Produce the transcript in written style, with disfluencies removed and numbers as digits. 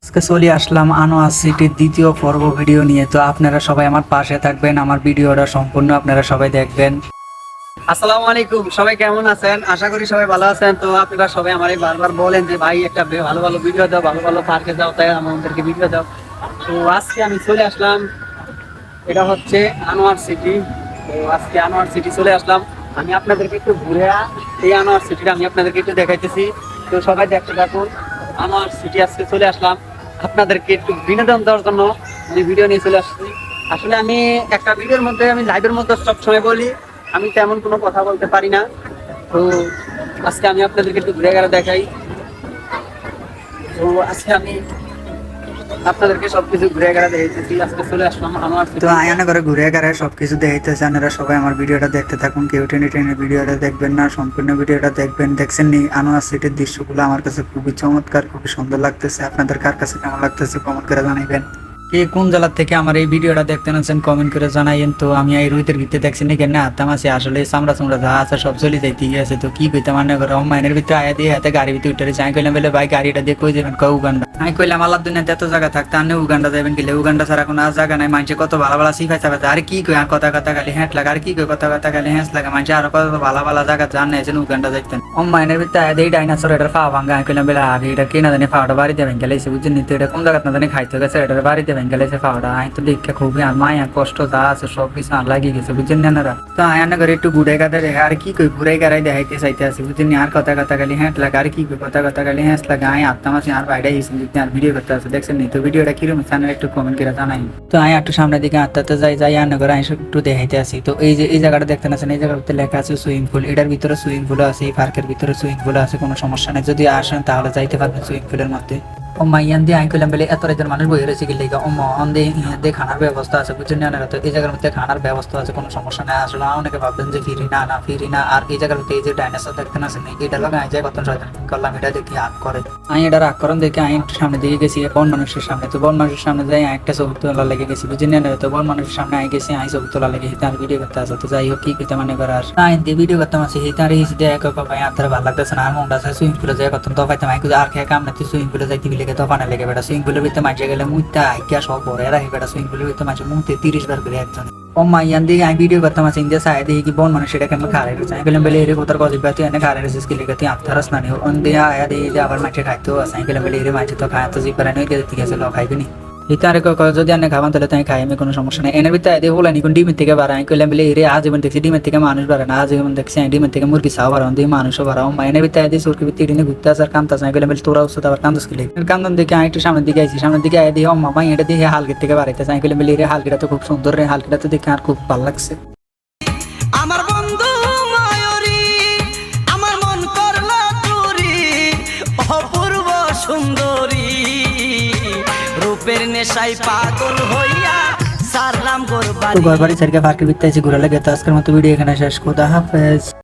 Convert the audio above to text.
আজকে চলে আসলাম আনোয়ার সিটির দ্বিতীয় পর্ব ভিডিও নিয়ে। তো আপনারা সবাই আমার পাশে থাকবেন, আমার ভিডিওটা সম্পূর্ণ আপনারা সবাই দেখবেন। আসসালামু আলাইকুম, সবাই কেমন আছেন? আশা করি সবাই ভালো আছেন। তো আপনারা সবাই আমারে বারবার বলেন যে ভাই একটা ভালো ভালো ভিডিও দাও, ভালো ভালো পার্কে যাও, তাই আমাদেরকে ভিডিও দাও। তো আজকে আমি চলে আসলাম, এটা হচ্ছে আনোয়ার সিটি। তো আজকে আনোয়ার সিটি চলে আসলাম। আমি আপনাদেরকে একটু ঘুরে এই আনোয়ার সিটিটা আমি আপনাদেরকে একটু দেখাইতেছি। তো সবাই দেখতে থাকুন। আনোয়ার সিটি আজকে চলে আসলাম আপনাদেরকে একটু বিনোদন দেওয়ার জন্য আমি ভিডিও নিয়ে চলে আসছি। আসলে আমি একটা ভিডিওর মধ্যে, আমি লাইভের মধ্যে সবসময় বলি আমি তেমন কোনো কথা বলতে পারি না। তো আজকে আমি আপনাদেরকে একটু ঘুরে গেলে দেখাই। তো আজকে আমি আপনাদেরকে সবকিছু ঘুরে গেলে দেখাইতেছি। আজকে চলে আসলাম আমার, তো আয়ানা করে ঘুরে গেলে সবকিছু দেখাইতেছে। আপনারা সবাই আমার ভিডিওটা দেখতে থাকুন, কেউ টেনে টেনে ভিডিওটা দেখবেন না, সম্পূর্ণ ভিডিওটা দেখবেন। দেখছেন নি আনোয়ার সিটির দৃশ্যগুলো আমার কাছে খুবই চমৎকার, খুবই সুন্দর লাগতেছে। আপনাদের কার কাছে কেমন লাগতেছে কমেন্ট করে জানাইবেন। কে কোন জেলার থেকে আমার এই ভিডিওটা দেখতে নাচ্ছেন কমেন্ট করে জানাইন। তো আমি এই রুইতের ভিতরে দেখছি নাকি না আত্মাম আছে, আসলে চামড়া চামড়া যা আছে সব চলে যাইতে গিয়েছে। তো কি কইতে মানে করে অনলাইনের ভিতরে আয়া দিয়ে হাতে গাড়ির ভিতরে উঠে যাই কইলাম বলে ভাই গাড়িটা দিয়ে কই যাবেন? কয় উগান্ডা। আমি কইলাম আল্লাহ দুনিয়াতে এত জায়গা থাকতে আপনি উগান্ডা যাবেন গেলে? উগান্ডা ছাড়া কোনো আর জায়গা নাই। মানুষে কত ভালো ভালো সিফাই চাবে, আর কি কই আর কথা কথা খালি হ্যাঁ লাগে, আর কি কই কথা কথা খালি হ্যাঁ লাগে। মানুষে আরো কত ভালো ভালো জায়গা জান নাই উগান্ডা যাইতেন। অনলাইনের ভিতরে আয়া দিয়ে ডাইনাসর এটার পা ভাঙ্গা। আমি কইলাম বলে আর এটা কেনা জানি পাওয়াটা বাড়িতে ভেঙে গেলেছে, বুঝছেন নি? তো এটা কোন জায়গা না জানি খাইতে গেছে, এটার বাড়িতে ভেঙে গেলেছে পাওয়াটা। আমি তো দেখে খুবই আর মায়া কষ্ট যা আছে সব কিছু আর লাগিয়ে গেছে, বুঝছেন না? তো আয়ানা করে একটু ঘুরে গাদা দেখে, আর কি কই ঘুরে গাড়াই দেখাইতে চাইতে আছে, বুঝছেন? আর কথা কথা খালি হ্যাঁ লাগে, আর কি কই কথা কথা খালি হ্যাঁ লাগে। আমি আত্মা মাসে আর বাইরে আর ভিডিও করতে আছে, দেখছেন নি? তো ভিডিওটা কিরকম চ্যানেল একটু কমেন্ট করে জানাই। তো আমি একটু সামনের দিকে আত্মাতে যাই আয়ানা করে আমি একটু দেখাইতে আসি। তো এই যে এই জায়গাটা দেখতে আছেন, এই জায়গার ভিতরে লেখা আছে সুইমিং পুল। এটার ভিতরে সুইমিং পুল আছে, এই পার্কের ভিতরে সুইমিং পুল আছে, কোনো সমস্যা নেই। যদি আসেন তাহলে যাইতে পারবেন সুইমিং পুলের মধ্যে। ও মাইয়ান দিয়ে আমি কইলাম বলে এত রাইতের মানুষ বই রয়েছে গেলে ও মন দিয়ে খানার ব্যবস্থা আছে, বুঝছেন না? তো এই জায়গার মধ্যে খানার ব্যবস্থা আছে, কোনো সমস্যা নেই। আসলে অনেকে ভাববেন যে ফিরি না। আর এই জায়গার মধ্যে এই যে ডাইনোসর দেখতেন আছেন, এটা লোক আমি যাই কত শয়তান করলাম, এটা দেখি হাত করে। আমি এটা রাগ করেন দেখে আমি একটু সামনে দিকে গেছি বন মানুষের সামনে। তো বন মানুষের সামনে যাই একটা ছবি তোলা লেগে গেছি, বুঝছেন না? তো বন মানুষের সামনে আমি গেছি, আমি ছবি তোলা লেগে হিতে আর ভিডিও করতে আসে। তো যাই হোক কি করতে মানে করার আমি দিয়ে ভিডিও করতাম আছে হিতে আর হিসেবে এক ভাই আপনার ভালো লাগতেছে না। আর মনটা আছে সুইমিং পুলে যাই কত তো পাইতাম আমি আর খেয়ে কাম না সুইমিং পুলে যাইতে বিলেকে তো পানে লেগে বেটা। সুইমিং পুলের ভিতরে মাঝে গেলে মুইতা আইকিয়া সব ভরে রাখি বেটা। সুইমিং পুলের ভিতরে মাঝে মুহূর্তে 30 বার করে একজন ও মাইয়ান দিকে আমি ভিডিও করতাম আছে ইন্ডিয়া সাইড দিয়ে কি বন মানুষ সেটাকে আমি খাড়াই রয়েছে। আমি বললাম বলে এর কোথার গজব তুই এনে খাড়াই রয়েছিস কি লেগে তুই আত্মারাস না নিও অন দিয়ে আয়া দিয়ে যে আবার মাঝে খাইতেও আছে। আমি বললাম বলে এর মাঝে তো খায় তো জিপারা নই দিয়ে ঠিক আছে ল খাইবি নি হিতারে যদি আনে খাবান তাহলে তাই খাই, আমি কোনো সমস্যা নেই। এনের ভিতরে দিয়ে বলে নি কোন ডিমের থেকে বাড়া। আমি কইলাম বলে এর আজীবন দেখছি ডিমের থেকে মানুষ বাড়ে না, আজীবন দেখছি ডিমের থেকে মুরগি চাও বাড়াও দিয়ে মানুষও বাড়াও। এনের ভিতরে দিয়ে সুরকি ভিতরে এনে ঘুরতে আসে আর কামতাছে। আমি কইলাম বলে তোরা ওষুধ আবার কান্দস কিলে কান্দন দেখে আমি একটু সামনের দিকে আইছি। সামনের দিকে আয় দিয়ে মামা এটা দিয়ে হালকের থেকে বাড়াইতেছে। আমি কইলাম বলে এর হালকিটা তো খুব সুন্দর রে, হালকিটা তো দেখে আর খুব ভালো লাগছে। আমার বন্ধু মায়রি আমার মন করলো চুরি, অপূর্ব সুন্দরী রূপের নেশায় পাগল হইয়া সারলাম গোরবাড়ি। তো ঘর বাড়ি ছেড়ে পার্কের ভিতরে এসে ঘোরা লাগে। তো আজকের মতো ভিডিও এখানে শেষ। খোদা হাফেজ।